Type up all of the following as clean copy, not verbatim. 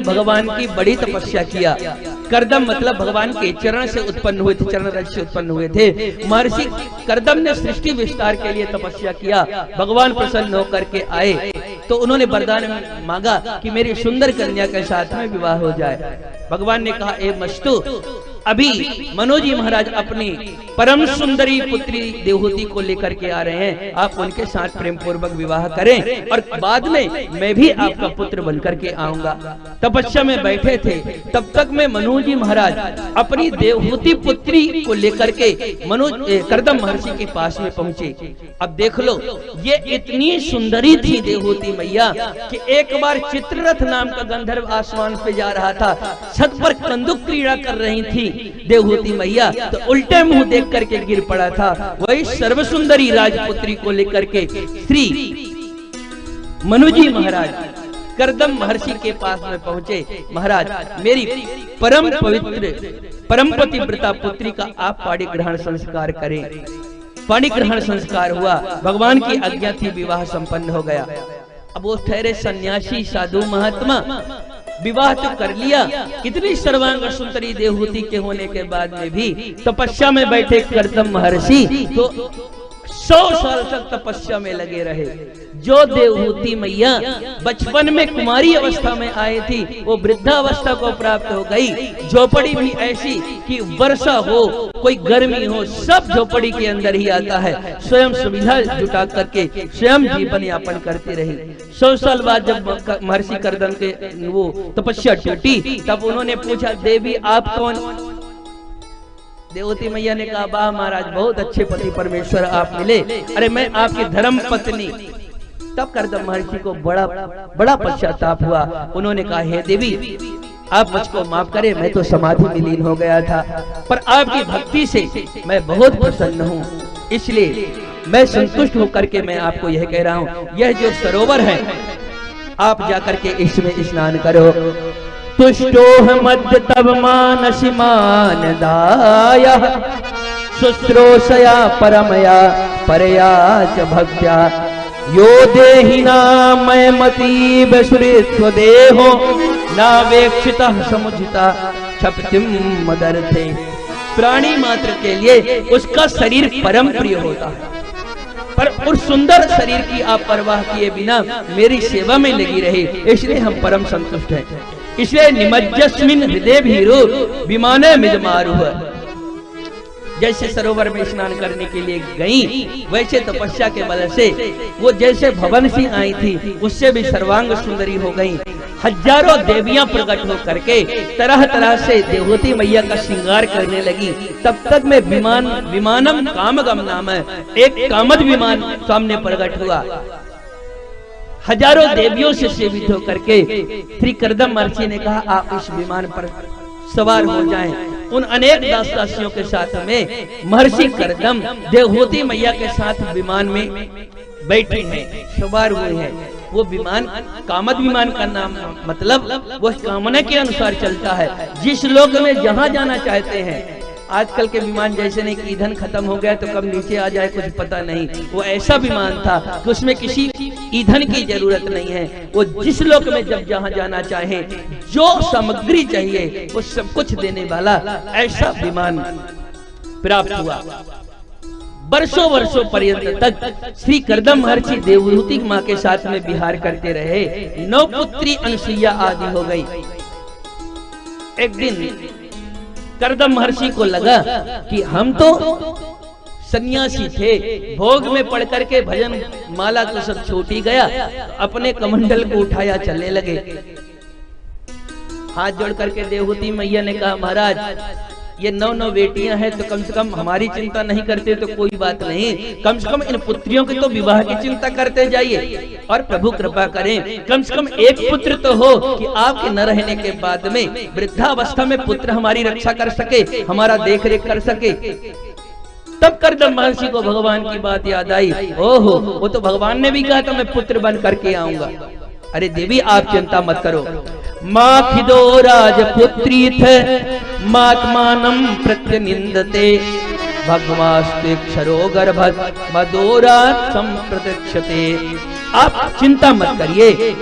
ने भगवान की बड़ी तपस्या किया। कर्दम मतलब भगवान के चरण से उत्पन्न हुए थे, चरण रज से उत्पन्न हुए थे। महर्षि कर्दम ने सृष्टि विस्तार के लिए तपस्या किया। भगवान प्रसन्न होकर के आए तो उन्होंने वरदान मांगा कि मेरी सुंदर कन्या के साथ में विवाह हो जाए। भगवान ने कहा, ए मस्तु, अभी मनोजी महाराज अपनी परम सुंदरी पुत्री देवहूति को लेकर के आ रहे हैं, आप उनके साथ प्रेम पूर्वक विवाह करें और बाद में मैं भी आपका पुत्र बनकर के आऊंगा। तपस्या में बैठे थे, तब तक में मनोजी महाराज अपनी देवहूति पुत्री को लेकर के कर्दम महर्षि के पास में पहुंचे। अब देख लो, ये इतनी सुंदरी थी देवहूति मैया कि एक बार चित्ररथ नाम का गंधर्व आसमान पे जा रहा था, छत पर कंदुक क्रीड़ा कर रही थी देवहूति मैया, तो उल्टे मुंह देख करके गिर पड़ा था। वही सर्वसुंदरी राजपुत्री को लेकर के श्री मनुजी महाराज कर्दम महर्षि के पास में पहुंचे। महाराज, मेरी परम पवित्र परम पतिव्रता पुत्री का आप पाणी ग्रहण संस्कार करें। पाणी ग्रहण संस्कार हुआ, भगवान की आज्ञा थी, विवाह संपन्न हो गया। अब वो ठहरे सन्यासी साधु महात्मा, विवाह तो कर लिया, इतनी सर्वांग सुंदरी देवहूति के होने के बाद में भी तपस्या में बैठे कर्दम महर्षि तो 100 साल तक तपस्या में लगे रहे। जो देवहूति मैया बचपन में कुमारी अवस्था में आई थी, वो वृद्धावस्था को प्राप्त हो गई। झोपड़ी भी ऐसी कि वर्षा हो, कोई गर्मी हो, सब झोपड़ी के अंदर ही आता है। स्वयं सुविधा जुटा करके स्वयं जीवन यापन करती रही। 100 साल बाद जब महर्षि कर्दम के वो तपस्या टूटी, तब उन्होंने पूछा, देवी आप कौन? देवहूति मैया ने कहा, वाह महाराज, बहुत अच्छे पति परमेश्वर आप मिले। अरे मैं आपकी धर्म पत्नी। तब कर्दम महर्षि को बड़ा पश्चाताप हुआ। उन्होंने कहा, हे देवी, आप मुझको माफ करें, मैं तो समाधि में लीन हो गया था, पर आपकी भक्ति से मैं बहुत प्रसन्न हूँ, इसलिए मैं संतुष्ट होकर के मैं आपको यह कह रहा हूँ, यह जो सरोवर है आप जाकर के इसमें स्नान करो। तुष्टोह मध्य तब मानसि मानदाया, शुश्रूषया परमया परया च भक्त्या, यो देहिना मय मती बसुरित्व देहो, नावेक्षितः समुचिता क्षप्तिम मदर्थे। प्राणी मात्र के लिए उसका शरीर परम प्रिय होता है, पर उस सुंदर शरीर की आप परवाह किए बिना मेरी सेवा में लगी रही, इसलिए हम परम संतुष्ट हैं। इसलिए निमज्जस्मिन् हृदय भीरु विमाने मिजमारुह। जैसे सरोवर में स्नान करने के लिए गई, वैसे तपस्या के बल से वो जैसे भवन सी आई थी, उससे भी सर्वांग सुंदरी हो गई। हजारों देवियां प्रकट हो करके तरह तरह से देवहूति मैया का श्रृंगार करने लगी। तब तक में विमानम कामगम नाम है, एक कामद विमान सामने प्रकट हुआ। हजारों देवियों से सेवित होकर के श्री कर्दम महर्षि ने कहा, आप इस विमान पर सवार हो जाएं। उन अनेक दास दासियों के साथ में महर्षि कर्दम देवहूति मैया के साथ विमान में बैठे हैं, सवार हुए हैं। वो विमान कामद विमान का नाम मतलब वह कामना के अनुसार चलता है, जिस लोक में जहाँ जाना चाहते हैं। आजकल के विमान जैसे नहीं कि ईंधन खत्म हो गया तो कब नीचे आ जाए कुछ पता नहीं, वो ऐसा विमान था कि उसमें किसी ईंधन की जरूरत नहीं है। वो जिस लोक में जब जहाँ जाना चाहे, जो सामग्री चाहिए वो सब कुछ देने वाला ऐसा विमान प्राप्त हुआ। वर्षों वर्षों पर्यंत तक श्री कर्दम महर्षि देवहूति माँ के साथ में विहार करते रहे। 9 पुत्री अनसुईया आदि हो गई। एक दिन कर्दम महर्षि को लगा कि हम तो सन्यासी थे, भोग में पढ़ करके भजन माला तो सब छूट ही गया, अपने कमंडल को उठाया चलने लगे। हाथ जोड़ करके देवहूति मैया ने कहा, महाराज ये 9 बेटियां हैं, तो कम से कम हमारी चिंता नहीं करते तो कोई बात नहीं, कम से कम इन पुत्रियों के तो विवाह की चिंता करते जाइए और प्रभु कृपा करें, कम से कम एक पुत्र तो हो कि आपके न रहने के बाद में वृद्धावस्था में पुत्र हमारी रक्षा कर सके, हमारा देख रेख कर सके। तब कर्दम महर्षि को भगवान की बात याद आई। ओहो, वो तो भगवान ने भी कहा था मैं पुत्र बन करके आऊंगा। अरे देवी आप चिंता मत करो, माँ खिदो राजपुत्री थे मात्मानम प्रत्यनिंदते, भगवास्ते क्षरो गर्भत मदोरात संप्रतीक्षते। आप चिंता मत करिए,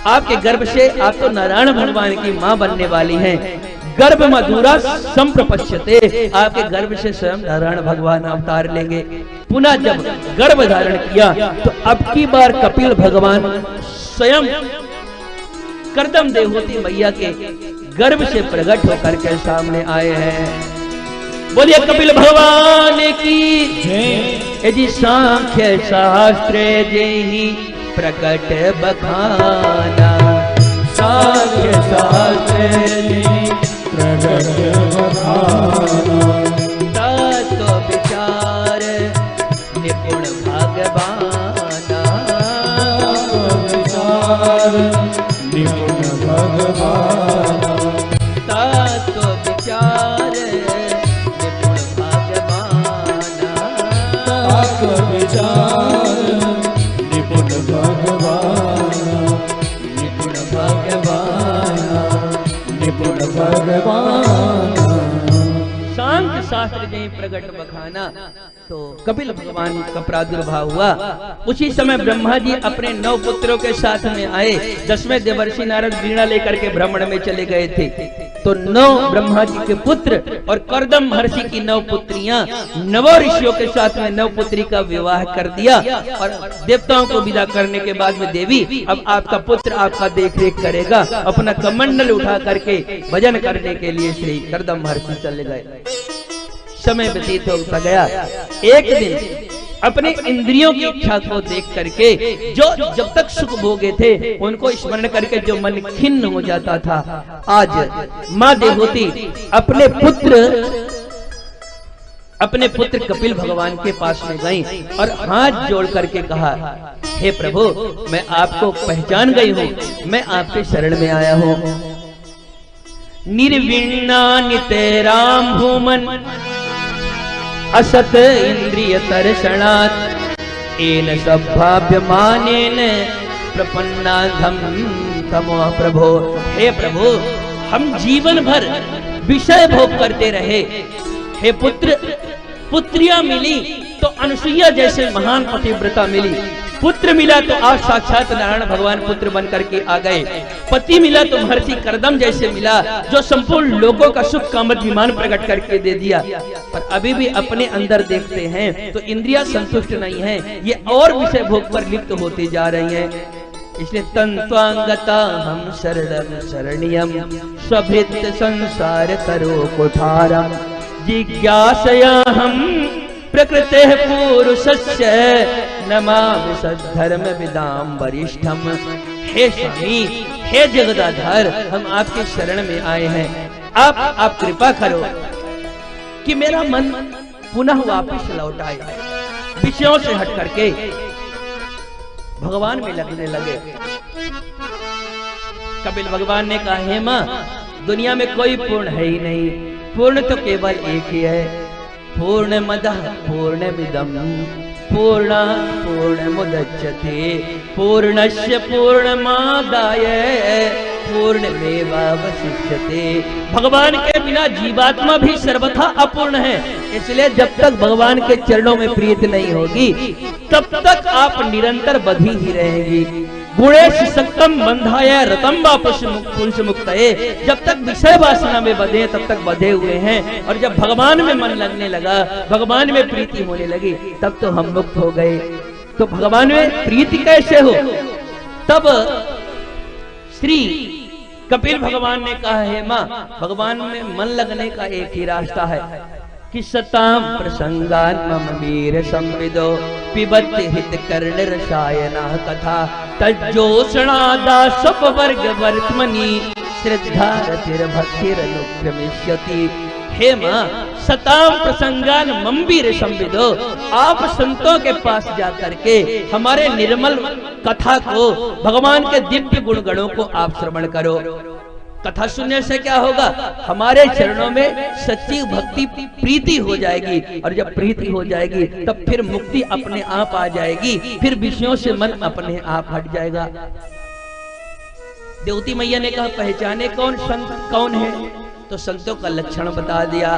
आपके गर्भ से आप तो नारायण भगवान की मां बनने वाली हैं। गर्भ मधुरा संप्रपश्यते, आपके गर्भ से स्वयं नारायण भगवान अवतार लेंगे। पुनः जब गर्भ धारण किया तो अब की बार कपिल भगवान स्वयं कर्दम देवहूति मैया के गर्भ से प्रकट होकर के सामने आए हैं। बोलिए कपिल भगवान की जय। जी सांख्य शास्त्र जेहि प्रकट बखाना, सांख्य शास्त्र जेहि प्रकट बखाना, तत्व विचार निपुण भगवाना, विचार निपुण भगवाना, तत्व विचार निपुण भगवाना, तत्व विचार निपुण भगवाना, निपुण भगवाना, निपुण भगवाना। सांख्य शास्त्र जय प्रकट बखाना। तो कपिल भगवान का प्रादुर्भाव हुआ। उसी समय ब्रह्मा जी अपने 9 पुत्रों के साथ में आए। 10वें देवर्षि नारद वीणा लेकर के भ्रमण में चले गए थे। तो 9 ब्रह्मा जी के पुत्र और कर्दम महर्षि की 9 पुत्रियां 9 ऋषियों के साथ में 9 पुत्री का विवाह कर दिया। और देवताओं को विदा करने के बाद में देवी अब आपका पुत्र आपका देख रेख करेगा। अपना कमंडल उठा करके भजन करने के लिए श्री कर्दम महर्षि चले गए। समय व्यतीत होता गया। एक दिन अपने इंद्रियों की इच्छा को देख करके जो जब तक सुख भोगे थे उनको स्मरण करके जो मन खिन्न हो जाता था, आज माँ देवहूति अपने पुत्र कपिल भगवान के पास में गई और हाथ जोड़ करके कहा, हे प्रभु मैं आपको पहचान गई हूँ, मैं आपके शरण में आया हूँ। निर्विण्णा नितेराम भूमन असत इंद्रिय तर्षणात् एन सभाव्यमानेन प्रपन्नाधम तमो प्रभो। हे प्रभु हम जीवन भर विषय भोग करते रहे। हे पुत्र पुत्रियां मिली तो अनुसुईया जैसे महान पतिव्रता मिली। पुत्र मिला तो आज साक्षात नारायण भगवान पुत्र बन करके आ गए। पति मिला तो महर्षि कर्दम जैसे मिला जो संपूर्ण लोगों का सुख कामद विमान प्रकट करके दे दिया। पर अभी भी अपने अंदर देखते हैं तो इंद्रियां संतुष्ट नहीं है, ये और विषय भोग पर लिप्त होती जा रही हैं। इसलिए तंत्वांगता हम शरणम शरणियम स्वभृत संसार करो कुठारम जिज्ञासया हम प्रकृते पुरुषस्य नमामि सद्धर्म विदाम वरिष्ठम। हे स्वामी हे जगदाधार हम आपके शरण में आए हैं। आप कृपा करो कि मेरा मन पुनः वापस लौट आए, विषयों से हट करके भगवान में लगने लगे। कपिल भगवान ने कहा, हे मां दुनिया में कोई पूर्ण है ही नहीं, पूर्ण तो केवल एक ही है। पूर्ण मदः पूर्णमिदं पूर्णात् पूर्णमुदच्यते पूर्णस्य पूर्णमादाय पूर्णमेवावशिष्यते। भगवान के बिना जीवात्मा भी सर्वथा अपूर्ण है। इसलिए जब तक भगवान के चरणों में प्रीति नहीं होगी तब तक आप निरंतर बधी ही रहेंगी। गुणेश सक्तम बंधाय रतम पुंस मुक्तये। जब तक विषय वासना में बधे तब तक बधे हुए हैं, और जब भगवान में मन लगने लगा, भगवान में प्रीति होने लगी, तब तो हम मुक्त हो गए। तो भगवान में प्रीति कैसे हो? तब श्री कपिल भगवान ने कहा, है मां भगवान में मन लगने का एक ही रास्ता है कि सताम प्रसंगान मम वीर संविदो पिबत्ति हित कर्ण रसायना कथा तज्जोषणादा सब वर्ग वर्तमनी श्रद्धा रतिर भक्तिर अनुक्रमिष्यति। हे मां सताम प्रसंगान मम वीर संविदो, आप संतों के पास जाकर के हमारे निर्मल कथा को, भगवान के दिव्य गुण गणों को आप श्रवण करो। कथा सुनने से क्या होगा? हमारे चरणों में सच्ची भक्ति प्रीति हो जाएगी, और जब प्रीति हो जाएगी तब फिर मुक्ति अपने आप आ जाएगी, फिर विषयों से मन अपने आप हट जाएगा। देवती मैया ने कहा, पहचाने कौन संत कौन है? तो संतों का लक्षण बता दिया।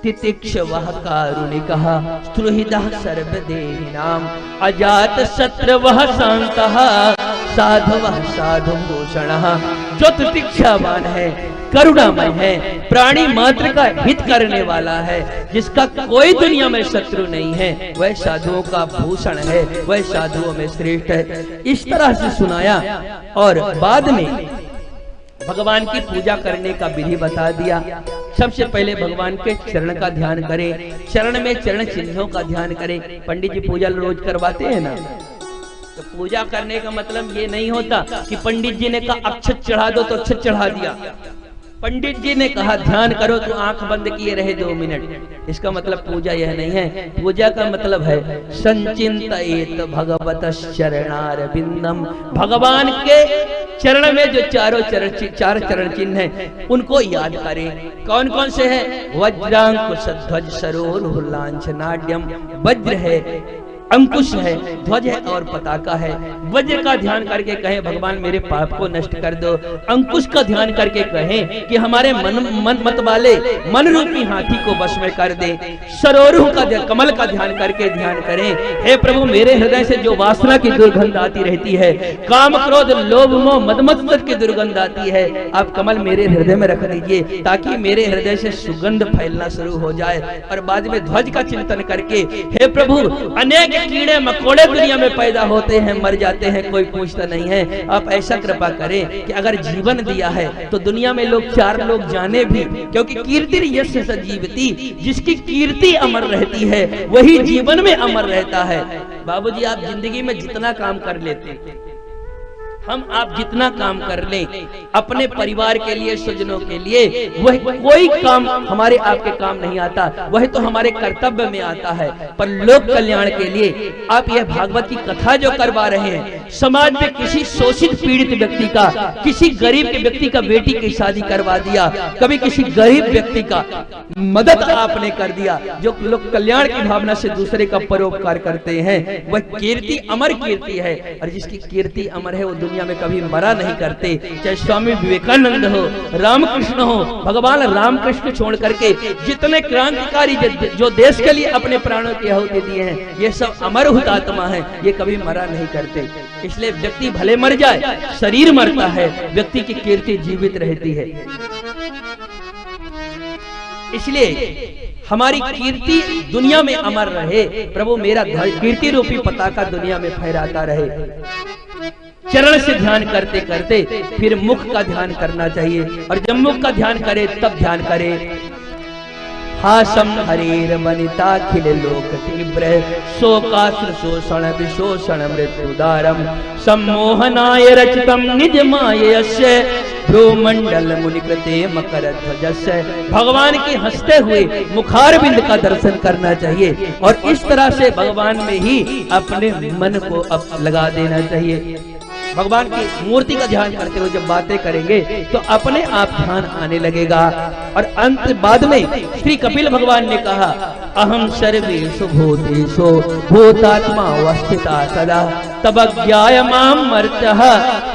तितिक्षवः कारुणिकः स्तुहिदः सर्वदेहिनां अजात शत्रवः शान्तः साधवः साधुभूषणः, जो तितिक्षावान है, करुणामय है, प्राणी मात्र का हित करने वाला है, जिसका कोई दुनिया में शत्रु नहीं है, वह साधुओं का भूषण है, वह साधुओं में श्रेष्ठ है। इस तरह से सुनाया और बाद में भगवान की पूजा करने का विधि बता दिया। सबसे पहले भगवान के चरण का ध्यान करें, चरण में चरण चिन्हों का ध्यान करें। पंडित जी पूजा रोज करवाते हैं ना, तो पूजा करने का मतलब ये नहीं होता कि पंडित जी ने कहा अक्षत चढ़ा दो तो अक्षत चढ़ा दिया। पंडित जी ने कहा ध्यान करो तो आंख बंद किए रहे 2 मिनट। इसका मतलब पूजा यह नहीं है। पूजा का मतलब है संचिंतयेत भगवतः चरणारविंदम, भगवान के चरण में जो चार चरण चिन्ह हैं उनको याद करें। कौन कौन से हैं? वज्रांकुश ध्वज सरोरुह लांछनाढ्यम, वज्र है, अंकुश है, ध्वज है और पताका है। वज्र का ध्यान करके कहें भगवान मेरे पाप को नष्ट कर दो। अंकुश का ध्यान करके कहें कि हमारे मन मत वाले मन रूपी हाथी को वश में कर दे। सरोरुह का कमल का ध्यान करके ध्यान करें, हे प्रभु मेरे हृदय से जो वासना की दुर्गंध आती रहती है, काम क्रोध लोभ मोह मद मत्सर की दुर्गंध आती है, आप कमल मेरे हृदय में रख दीजिए ताकि मेरे हृदय से सुगंध फैलना शुरू हो जाए। और बाद में ध्वज का चिंतन करके, हे प्रभु अनेक कीड़े मकोड़े दुनिया में पैदा होते हैं, मर जाते हैं, कोई पूछता नहीं है, आप ऐसा कृपा करें कि अगर जीवन दिया है तो दुनिया में लोग 4 लोग जाने भी, क्योंकि कीर्ति यस्य सजीवति, जिसकी कीर्ति अमर रहती है वही जीवन में अमर रहता है। बाबूजी आप जिंदगी में जितना काम कर लेते, आप जितना काम कर लें अपने परिवार के लिए, स्वजनों के लिए, वह कोई काम हमारे आपके काम नहीं आता, वह तो हमारे कर्तव्य में आता है। पर लोक कल्याण के लिए आप यह भागवत की कथा जो करवा रहे हैं, समाज में किसी शोषित पीड़ित व्यक्ति का, किसी गरीब के व्यक्ति का बेटी की शादी करवा दिया, कभी किसी गरीब व्यक्ति का मदद आपने कर दिया, जो लोक कल्याण की भावना से दूसरे का परोपकार करते हैं, वह कीर्ति अमर कीर्ति है। और जिसकी कीर्ति अमर है वो दुनिया में कभी मरा नहीं करते। चाहे स्वामी विवेकानंद हो, रामकृष्ण हो, भगवान रामकृष्ण छोड़ करके जितने क्रांतिकारी जो देश के लिए अपने प्राणों की आहुति दिए हैं, ये सब अमर हुतात्मा हैं, ये कभी मरा नहीं करते। इसलिए व्यक्ति भले मर जाए, शरीर मरता है, व्यक्ति की कीर्ति जीवित रहती है। इसलिए हमारी कीर्ति दुनिया में अमर रहे। प्रभु मेरा कीर्ति रूपी पताका दुनिया में फहराता रहे। चरण से ध्यान करते करते फिर मुख का ध्यान करना चाहिए, और जब मुख का ध्यान करे तब ध्यान करे हासम हरेर वनिता खिल लोक तीव्र शोकाश्र शोषण विशोषण मृत्युदारम सम्मोहनाय रचितम निज मायस्य भ्रूमंडल मुनिकृते मकर ध्वजस्य। भगवान के हंसते हुए मुखार बिंद का दर्शन करना चाहिए और इस तरह से भगवान में ही अपने मन को लगा देना चाहिए। भगवान की मूर्ति का ध्यान करते हुए जब बातें करेंगे तो अपने आप ध्यान आने लगेगा। और अंत बाद में श्री कपिल भगवान ने कहा अहम सर्वेषु भूतेषु भूतात्मा अवस्थिता सदा तब ज्ञायमाम मर्त्यः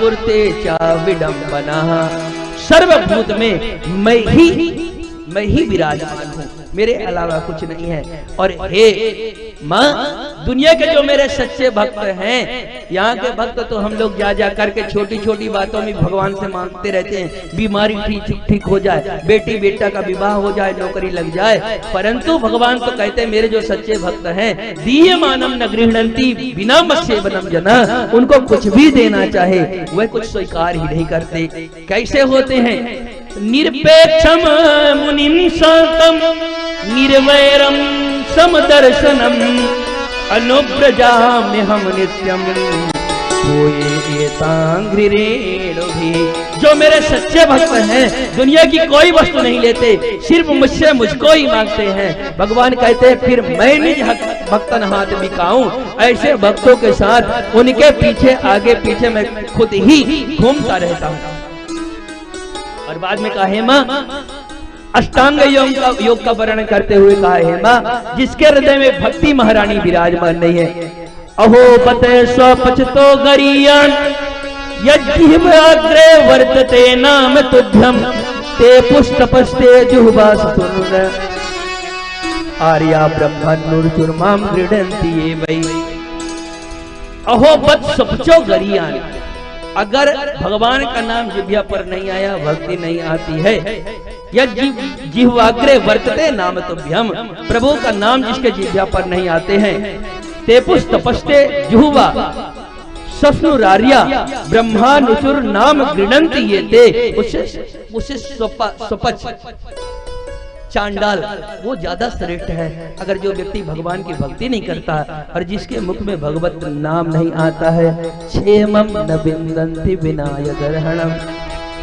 कुरुते च विडम्बनः। सर्वभूत में मैं ही विराजमान हूँ, मेरे अलावा कुछ नहीं है। और हे माँ, दुनिया के जो मेरे सच्चे भक्त हैं, यहाँ के भक्त तो हम लोग जा जा करके छोटी छोटी बातों में भगवान से मांगते रहते हैं, बीमारी ठीक हो जाए, बेटी बेटा का विवाह हो जाए, नौकरी लग जाए, परंतु भगवान तो कहते हैं मेरे जो सच्चे भक्त हैं दीयमानम न गृह्णन्ति बिना मत्स्यवनम जना, उनको कुछ भी देना चाहे वह कुछ स्वीकार ही नहीं करते। कैसे होते हैं? निरपेक्षम मुनिम शांतम निर्वैरम समदर्शनम अनुव्रजामि हम नित्यम जो मेरे सच्चे भक्त हैं दुनिया की कोई वस्तु नहीं लेते, सिर्फ मुझसे मुझको ही मांगते हैं। भगवान कहते हैं फिर मैं निज भक्तन हाथ बिकाऊं, ऐसे भक्तों के साथ उनके पीछे आगे पीछे मैं खुद ही घूमता रहता हूँ। और बाद में कहा हे माँ, अष्टांग योग का वर्णन करते हुए कहा हे माँ, जिसके हृदय में भक्ति महारानी विराजमान नहीं है, अहो पते स्वपचतो गरियान यज्ञिम अग्रे वर्तते नाम तुभ्यम ते पुष्टपस्ते जुहवासुन आर्या ब्रह्मन्नुर्चुर्मां गृह्णन्ति ये वै। अहो पत स्वपचो गरियान, अगर भगवान का नाम जिह्वा पर नहीं आया, भक्ति नहीं आती है, या जिह्वाग्रे वर्तते नाम तुभ्यम, प्रभु का नाम जिसके जिह्वा पर नहीं आते हैं, तेपुस तपस्ते जुहुवा सफनुरार्या ब्रह्मानुचुर नाम गृणंति ये ते, उसे स्वपच चांडाल वो ज्यादा श्रेष्ठ है। अगर जो व्यक्ति भगवान की भक्ति नहीं करता और जिसके मुख में भगवत नाम नहीं आता है, क्षेमम न विन्दन्ति विनायकर्हणम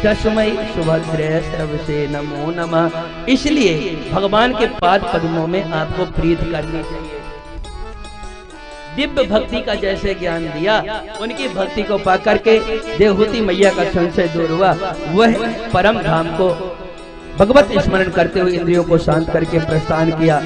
तस्मै सुभद्रे सर्वसे नमो नमः। इसलिए भगवान के पाद पद्मों में आपको प्रीत करनी चाहिए। दिव्य भक्ति का जैसे ज्ञान दिया, उनकी भक्ति को पा करके देवहूति मैया का संशय दूर हुआ। वह परम धाम को भगवत स्मरण करते हुए इंद्रियों को शांत करके प्रस्थान किया।